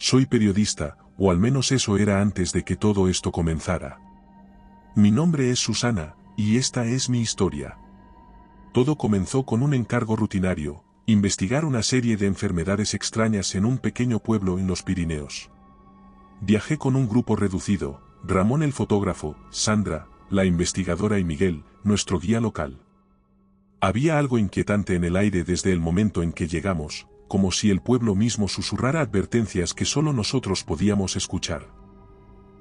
Soy periodista, o al menos eso era antes de que todo esto comenzara. Mi nombre es Susana, y esta es mi historia. Todo comenzó con un encargo rutinario, investigar una serie de enfermedades extrañas en un pequeño pueblo en los Pirineos. Viajé con un grupo reducido, Ramón el fotógrafo, Sandra, la investigadora y Miguel, nuestro guía local. Había algo inquietante en el aire desde el momento en que llegamos, como si el pueblo mismo susurrara advertencias que solo nosotros podíamos escuchar.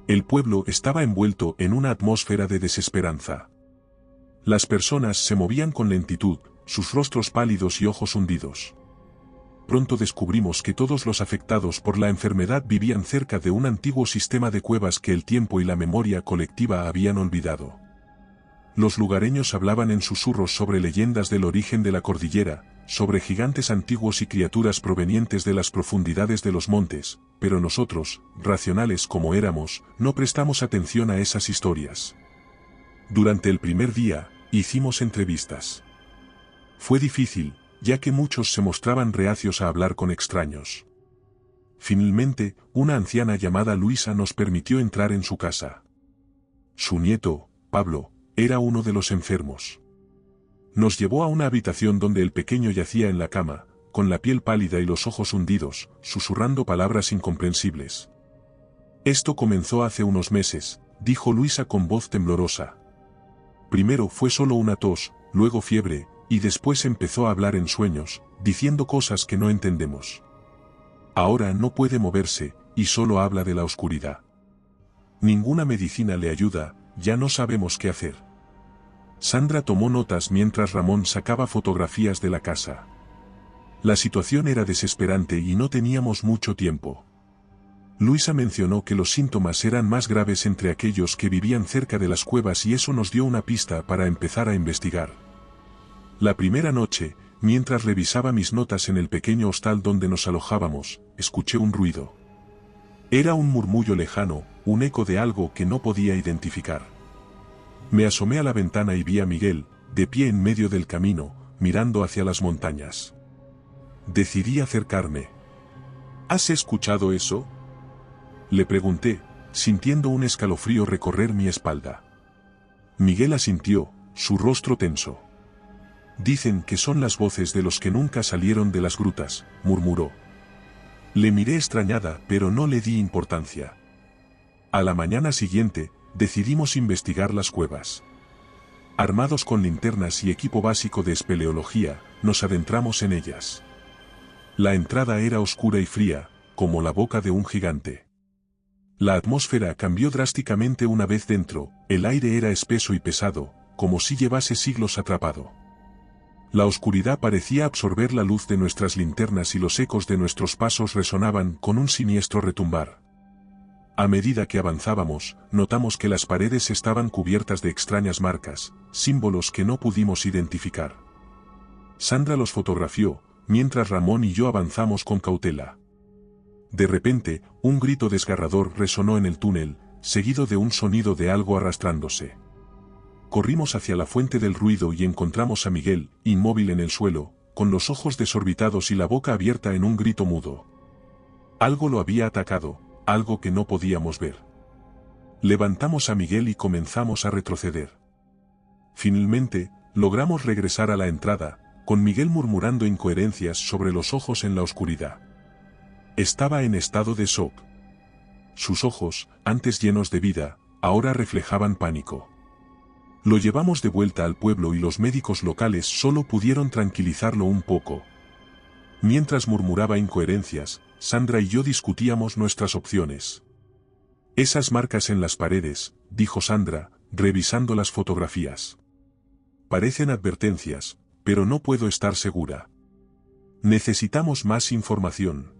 El pueblo estaba envuelto en una atmósfera de desesperanza. Las personas se movían con lentitud, sus rostros pálidos y ojos hundidos. Pronto descubrimos que todos los afectados por la enfermedad vivían cerca de un antiguo sistema de cuevas que el tiempo y la memoria colectiva habían olvidado. Los lugareños hablaban en susurros sobre leyendas del origen de la cordillera, sobre gigantes antiguos y criaturas provenientes de las profundidades de los montes, pero nosotros, racionales como éramos, no prestamos atención a esas historias. Durante el primer día, hicimos entrevistas. Fue difícil, ya que muchos se mostraban reacios a hablar con extraños. Finalmente, una anciana llamada Luisa nos permitió entrar en su casa. Su nieto, Pablo, era uno de los enfermos. Nos llevó a una habitación donde el pequeño yacía en la cama, con la piel pálida y los ojos hundidos, susurrando palabras incomprensibles. Esto comenzó hace unos meses, dijo Luisa con voz temblorosa. Primero fue solo una tos, luego fiebre, y después empezó a hablar en sueños, diciendo cosas que no entendemos. Ahora no puede moverse, y solo habla de la oscuridad. Ninguna medicina le ayuda, ya no sabemos qué hacer. Sandra tomó notas mientras Ramón sacaba fotografías de la casa. La situación era desesperante y no teníamos mucho tiempo. Luisa mencionó que los síntomas eran más graves entre aquellos que vivían cerca de las cuevas y eso nos dio una pista para empezar a investigar. La primera noche, mientras revisaba mis notas en el pequeño hostal donde nos alojábamos, escuché un ruido. Era un murmullo lejano, un eco de algo que no podía identificar. Me asomé a la ventana y vi a Miguel, de pie en medio del camino, mirando hacia las montañas. Decidí acercarme. ¿Has escuchado eso?, le pregunté, sintiendo un escalofrío recorrer mi espalda. Miguel asintió, su rostro tenso. Dicen que son las voces de los que nunca salieron de las grutas, murmuró. Le miré extrañada, pero no le di importancia. A la mañana siguiente, decidimos investigar las cuevas. Armados con linternas y equipo básico de espeleología, nos adentramos en ellas. La entrada era oscura y fría, como la boca de un gigante. La atmósfera cambió drásticamente una vez dentro, el aire era espeso y pesado, como si llevase siglos atrapado. La oscuridad parecía absorber la luz de nuestras linternas y los ecos de nuestros pasos resonaban con un siniestro retumbar. A medida que avanzábamos, notamos que las paredes estaban cubiertas de extrañas marcas, símbolos que no pudimos identificar. Sandra los fotografió, mientras Ramón y yo avanzamos con cautela. De repente, un grito desgarrador resonó en el túnel, seguido de un sonido de algo arrastrándose. Corrimos hacia la fuente del ruido y encontramos a Miguel, inmóvil en el suelo, con los ojos desorbitados y la boca abierta en un grito mudo. Algo lo había atacado, algo que no podíamos ver. Levantamos a Miguel y comenzamos a retroceder. Finalmente, logramos regresar a la entrada, con Miguel murmurando incoherencias sobre los ojos en la oscuridad. Estaba en estado de shock. Sus ojos, antes llenos de vida, ahora reflejaban pánico. Lo llevamos de vuelta al pueblo y los médicos locales solo pudieron tranquilizarlo un poco. Mientras murmuraba incoherencias, Sandra y yo discutíamos nuestras opciones. Esas marcas en las paredes, dijo Sandra, revisando las fotografías. Parecen advertencias, pero no puedo estar segura. Necesitamos más información.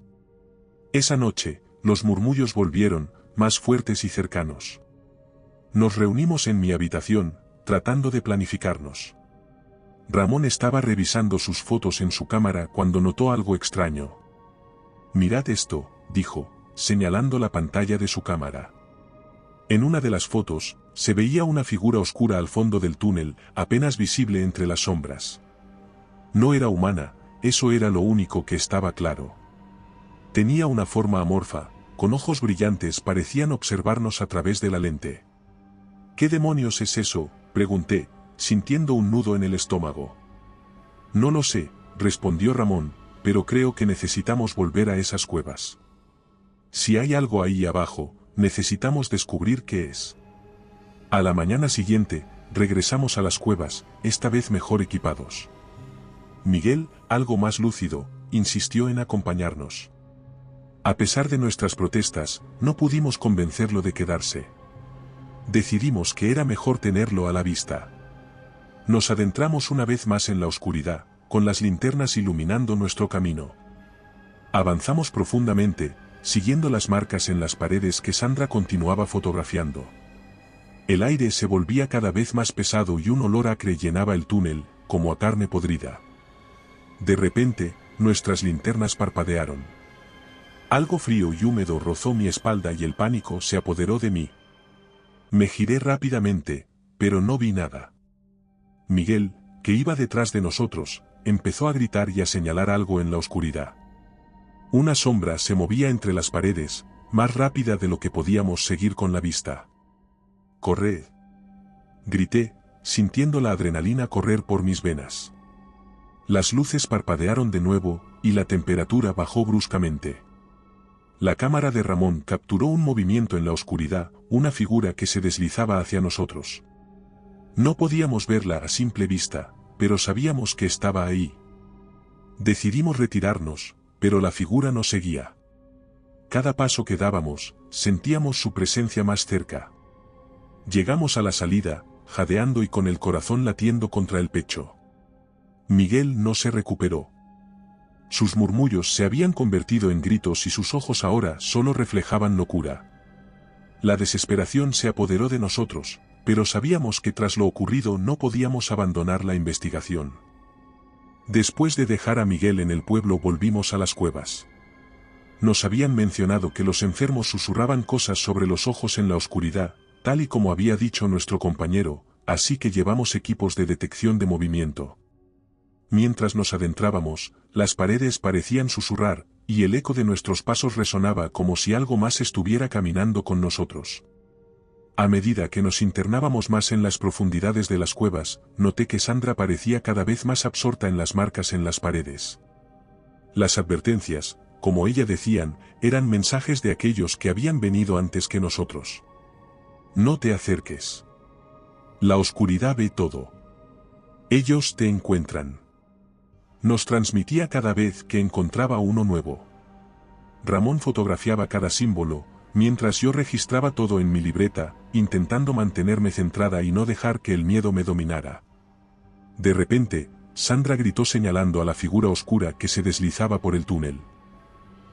Esa noche, los murmullos volvieron, más fuertes y cercanos. Nos reunimos en mi habitación, tratando de planificarnos. Ramón estaba revisando sus fotos en su cámara cuando notó algo extraño. Mirad esto, dijo, señalando la pantalla de su cámara. En una de las fotos, se veía una figura oscura al fondo del túnel, apenas visible entre las sombras. No era humana, eso era lo único que estaba claro. Tenía una forma amorfa, con ojos brillantes, parecían observarnos a través de la lente. ¿Qué demonios es eso?, pregunté, sintiendo un nudo en el estómago. No lo sé, respondió Ramón, pero creo que necesitamos volver a esas cuevas. Si hay algo ahí abajo, necesitamos descubrir qué es. A la mañana siguiente, regresamos a las cuevas, esta vez mejor equipados. Miguel, algo más lúcido, insistió en acompañarnos. A pesar de nuestras protestas, no pudimos convencerlo de quedarse. Decidimos que era mejor tenerlo a la vista. Nos adentramos una vez más en la oscuridad, con las linternas iluminando nuestro camino. Avanzamos profundamente, siguiendo las marcas en las paredes que Sandra continuaba fotografiando. El aire se volvía cada vez más pesado y un olor acre llenaba el túnel, como a carne podrida. De repente, nuestras linternas parpadearon. Algo frío y húmedo rozó mi espalda y el pánico se apoderó de mí. Me giré rápidamente, pero no vi nada. Miguel, que iba detrás de nosotros, empezó a gritar y a señalar algo en la oscuridad. Una sombra se movía entre las paredes, más rápida de lo que podíamos seguir con la vista. ¡Corred!, grité, sintiendo la adrenalina correr por mis venas. Las luces parpadearon de nuevo, y la temperatura bajó bruscamente. La cámara de Ramón capturó un movimiento en la oscuridad, una figura que se deslizaba hacia nosotros. No podíamos verla a simple vista, pero sabíamos que estaba ahí. Decidimos retirarnos, pero la figura nos seguía. Cada paso que dábamos, sentíamos su presencia más cerca. Llegamos a la salida, jadeando y con el corazón latiendo contra el pecho. Miguel no se recuperó. Sus murmullos se habían convertido en gritos y sus ojos ahora solo reflejaban locura. La desesperación se apoderó de nosotros, pero sabíamos que tras lo ocurrido no podíamos abandonar la investigación. Después de dejar a Miguel en el pueblo volvimos a las cuevas. Nos habían mencionado que los enfermos susurraban cosas sobre los ojos en la oscuridad, tal y como había dicho nuestro compañero, así que llevamos equipos de detección de movimiento. Mientras nos adentrábamos, las paredes parecían susurrar, y el eco de nuestros pasos resonaba como si algo más estuviera caminando con nosotros. A medida que nos internábamos más en las profundidades de las cuevas, noté que Sandra parecía cada vez más absorta en las marcas en las paredes. Las advertencias, como ella decían, eran mensajes de aquellos que habían venido antes que nosotros. No te acerques. La oscuridad ve todo. Ellos te encuentran. Nos transmitía cada vez que encontraba uno nuevo. Ramón fotografiaba cada símbolo, mientras yo registraba todo en mi libreta, intentando mantenerme centrada y no dejar que el miedo me dominara. De repente, Sandra gritó señalando a la figura oscura que se deslizaba por el túnel.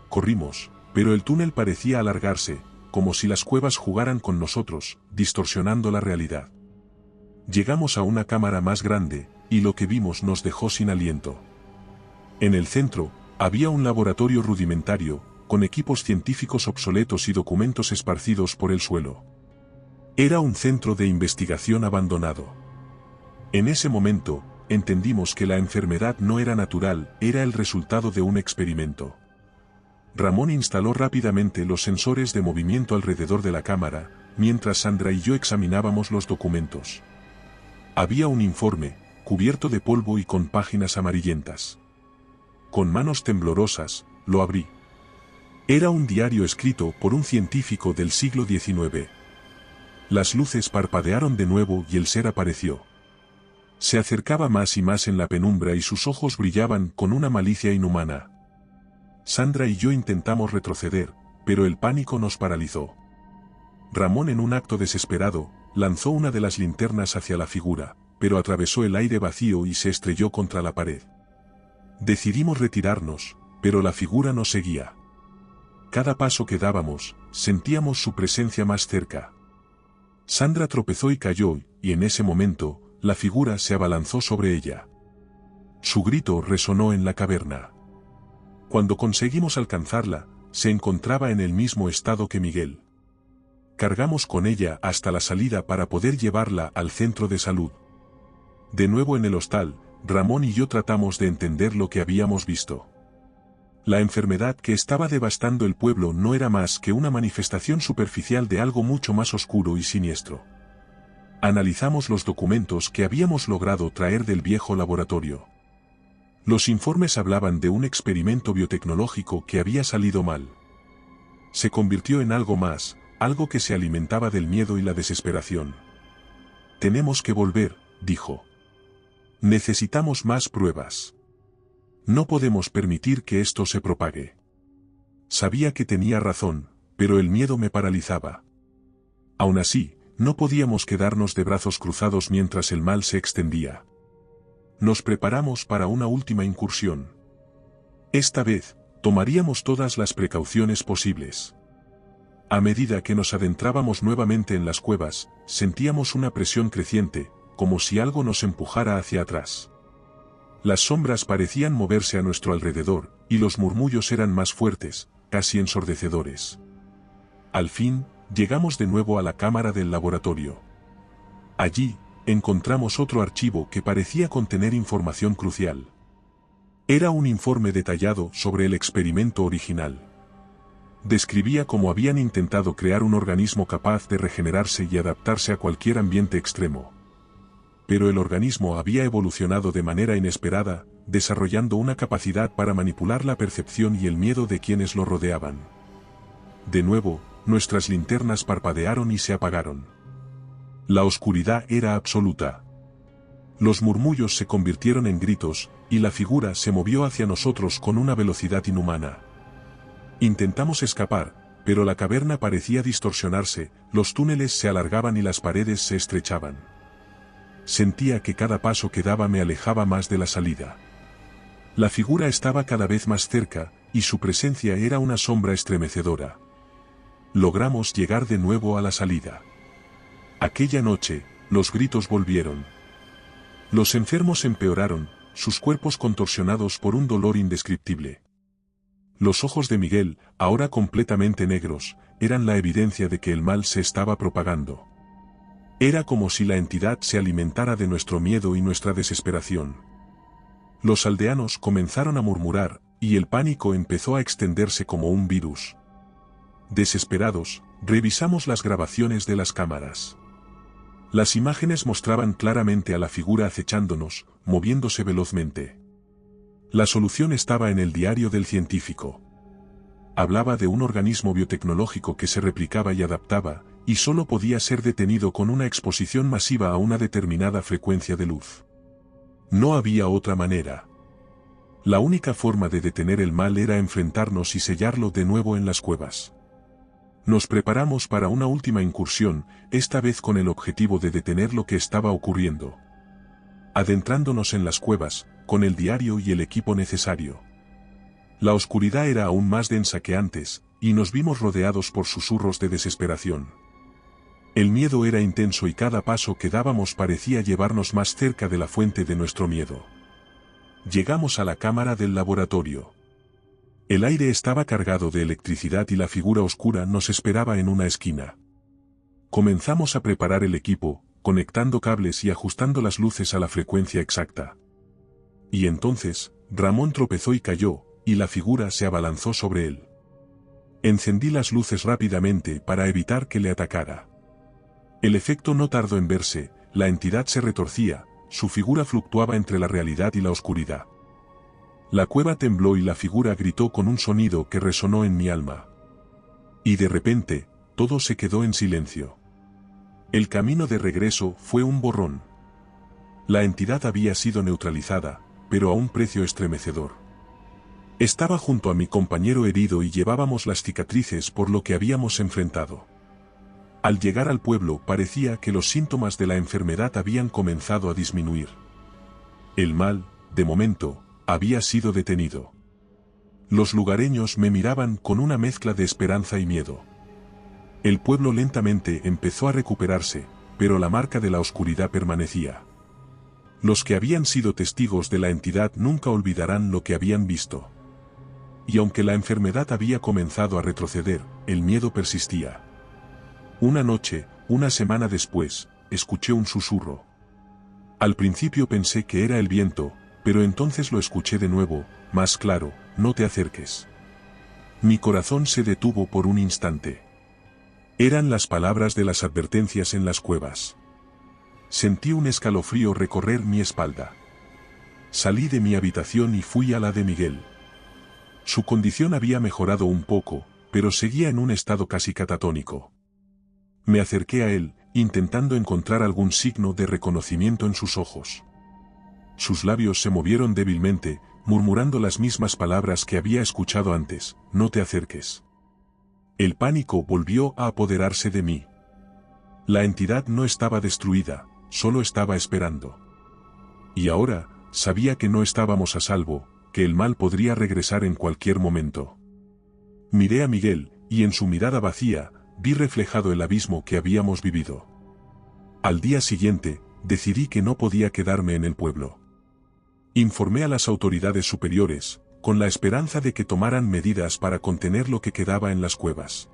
Corrimos, pero el túnel parecía alargarse, como si las cuevas jugaran con nosotros, distorsionando la realidad. Llegamos a una cámara más grande, y lo que vimos nos dejó sin aliento. En el centro, había un laboratorio rudimentario, con equipos científicos obsoletos y documentos esparcidos por el suelo. Era un centro de investigación abandonado. En ese momento, entendimos que la enfermedad no era natural, era el resultado de un experimento. Ramón instaló rápidamente los sensores de movimiento alrededor de la cámara, mientras Sandra y yo examinábamos los documentos. Había un informe, cubierto de polvo y con páginas amarillentas. Con manos temblorosas, lo abrí. Era un diario escrito por un científico del siglo XIX. Las luces parpadearon de nuevo y el ser apareció. Se acercaba más y más en la penumbra y sus ojos brillaban con una malicia inhumana. Sandra y yo intentamos retroceder, pero el pánico nos paralizó. Ramón, en un acto desesperado, lanzó una de las linternas hacia la figura, pero atravesó el aire vacío y se estrelló contra la pared. Decidimos retirarnos, pero la figura nos seguía. Cada paso que dábamos, sentíamos su presencia más cerca. Sandra tropezó y cayó, y en ese momento, la figura se abalanzó sobre ella. Su grito resonó en la caverna. Cuando conseguimos alcanzarla, se encontraba en el mismo estado que Miguel. Cargamos con ella hasta la salida para poder llevarla al centro de salud. De nuevo en el hostal, Ramón y yo tratamos de entender lo que habíamos visto. La enfermedad que estaba devastando el pueblo no era más que una manifestación superficial de algo mucho más oscuro y siniestro. Analizamos los documentos que habíamos logrado traer del viejo laboratorio. Los informes hablaban de un experimento biotecnológico que había salido mal. Se convirtió en algo más, algo que se alimentaba del miedo y la desesperación. Tenemos que volver, dijo. Necesitamos más pruebas. No podemos permitir que esto se propague. Sabía que tenía razón, pero el miedo me paralizaba. Aún así, no podíamos quedarnos de brazos cruzados mientras el mal se extendía. Nos preparamos para una última incursión. Esta vez, tomaríamos todas las precauciones posibles. A medida que nos adentrábamos nuevamente en las cuevas, sentíamos una presión creciente, como si algo nos empujara hacia atrás. Las sombras parecían moverse a nuestro alrededor, y los murmullos eran más fuertes, casi ensordecedores. Al fin, llegamos de nuevo a la cámara del laboratorio. Allí, encontramos otro archivo que parecía contener información crucial. Era un informe detallado sobre el experimento original. Describía cómo habían intentado crear un organismo capaz de regenerarse y adaptarse a cualquier ambiente extremo. Pero el organismo había evolucionado de manera inesperada, desarrollando una capacidad para manipular la percepción y el miedo de quienes lo rodeaban. De nuevo, nuestras linternas parpadearon y se apagaron. La oscuridad era absoluta. Los murmullos se convirtieron en gritos, y la figura se movió hacia nosotros con una velocidad inhumana. Intentamos escapar, pero la caverna parecía distorsionarse, los túneles se alargaban y las paredes se estrechaban. Sentía que cada paso que daba me alejaba más de la salida. La figura estaba cada vez más cerca, y su presencia era una sombra estremecedora. Logramos llegar de nuevo a la salida. Aquella noche, los gritos volvieron. Los enfermos empeoraron, sus cuerpos contorsionados por un dolor indescriptible. Los ojos de Miguel, ahora completamente negros, eran la evidencia de que el mal se estaba propagando. Era como si la entidad se alimentara de nuestro miedo y nuestra desesperación. Los aldeanos comenzaron a murmurar, y el pánico empezó a extenderse como un virus. Desesperados, revisamos las grabaciones de las cámaras. Las imágenes mostraban claramente a la figura acechándonos, moviéndose velozmente. La solución estaba en el diario del científico. Hablaba de un organismo biotecnológico que se replicaba y adaptaba, y solo podía ser detenido con una exposición masiva a una determinada frecuencia de luz. No había otra manera. La única forma de detener el mal era enfrentarnos y sellarlo de nuevo en las cuevas. Nos preparamos para una última incursión, esta vez con el objetivo de detener lo que estaba ocurriendo. Adentrándonos en las cuevas, con el diario y el equipo necesario. La oscuridad era aún más densa que antes, y nos vimos rodeados por susurros de desesperación. El miedo era intenso y cada paso que dábamos parecía llevarnos más cerca de la fuente de nuestro miedo. Llegamos a la cámara del laboratorio. El aire estaba cargado de electricidad y la figura oscura nos esperaba en una esquina. Comenzamos a preparar el equipo, conectando cables y ajustando las luces a la frecuencia exacta. Y entonces, Ramón tropezó y cayó, y la figura se abalanzó sobre él. Encendí las luces rápidamente para evitar que le atacara. El efecto no tardó en verse, la entidad se retorcía, su figura fluctuaba entre la realidad y la oscuridad. La cueva tembló y la figura gritó con un sonido que resonó en mi alma. Y de repente, todo se quedó en silencio. El camino de regreso fue un borrón. La entidad había sido neutralizada, pero a un precio estremecedor. Estaba junto a mi compañero herido y llevábamos las cicatrices por lo que habíamos enfrentado. Al llegar al pueblo parecía que los síntomas de la enfermedad habían comenzado a disminuir. El mal, de momento, había sido detenido. Los lugareños me miraban con una mezcla de esperanza y miedo. El pueblo lentamente empezó a recuperarse, pero la marca de la oscuridad permanecía. Los que habían sido testigos de la entidad nunca olvidarán lo que habían visto. Y aunque la enfermedad había comenzado a retroceder, el miedo persistía. Una noche, una semana después, escuché un susurro. Al principio pensé que era el viento, pero entonces lo escuché de nuevo, más claro, no te acerques. Mi corazón se detuvo por un instante. Eran las palabras de las advertencias en las cuevas. Sentí un escalofrío recorrer mi espalda. Salí de mi habitación y fui a la de Miguel. Su condición había mejorado un poco, pero seguía en un estado casi catatónico. Me acerqué a él, intentando encontrar algún signo de reconocimiento en sus ojos. Sus labios se movieron débilmente, murmurando las mismas palabras que había escuchado antes: no te acerques. El pánico volvió a apoderarse de mí. La entidad no estaba destruida, solo estaba esperando. Y ahora, sabía que no estábamos a salvo, que el mal podría regresar en cualquier momento. Miré a Miguel, y en su mirada vacía, vi reflejado el abismo que habíamos vivido. Al día siguiente, decidí que no podía quedarme en el pueblo. Informé a las autoridades superiores, con la esperanza de que tomaran medidas para contener lo que quedaba en las cuevas.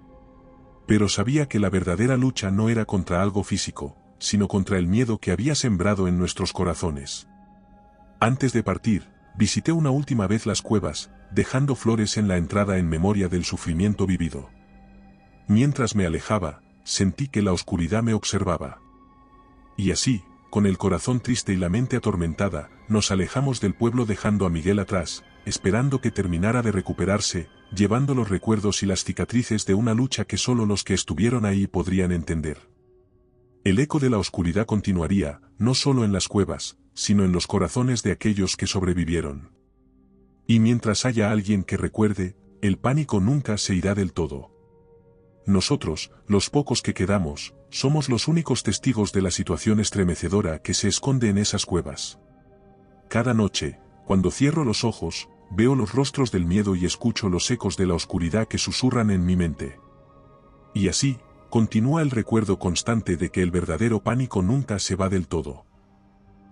Pero sabía que la verdadera lucha no era contra algo físico, sino contra el miedo que había sembrado en nuestros corazones. Antes de partir, visité una última vez las cuevas, dejando flores en la entrada en memoria del sufrimiento vivido. Mientras me alejaba, sentí que la oscuridad me observaba. Y así, con el corazón triste y la mente atormentada, nos alejamos del pueblo dejando a Miguel atrás, esperando que terminara de recuperarse, llevando los recuerdos y las cicatrices de una lucha que solo los que estuvieron ahí podrían entender. El eco de la oscuridad continuaría, no solo en las cuevas, sino en los corazones de aquellos que sobrevivieron. Y mientras haya alguien que recuerde, el pánico nunca se irá del todo. Nosotros, los pocos que quedamos, somos los únicos testigos de la situación estremecedora que se esconde en esas cuevas. Cada noche, cuando cierro los ojos, veo los rostros del miedo y escucho los ecos de la oscuridad que susurran en mi mente. Y así, continúa el recuerdo constante de que el verdadero pánico nunca se va del todo.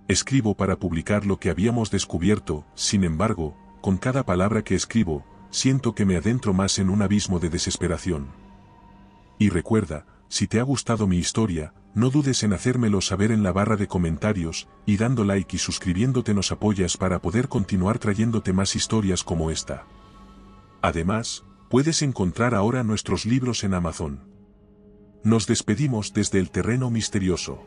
Escribo para publicar lo que habíamos descubierto, sin embargo, con cada palabra que escribo, siento que me adentro más en un abismo de desesperación. Y recuerda, si te ha gustado mi historia, no dudes en hacérmelo saber en la barra de comentarios, y dando like y suscribiéndote nos apoyas para poder continuar trayéndote más historias como esta. Además, puedes encontrar ahora nuestros libros en Amazon. Nos despedimos desde el terreno misterioso.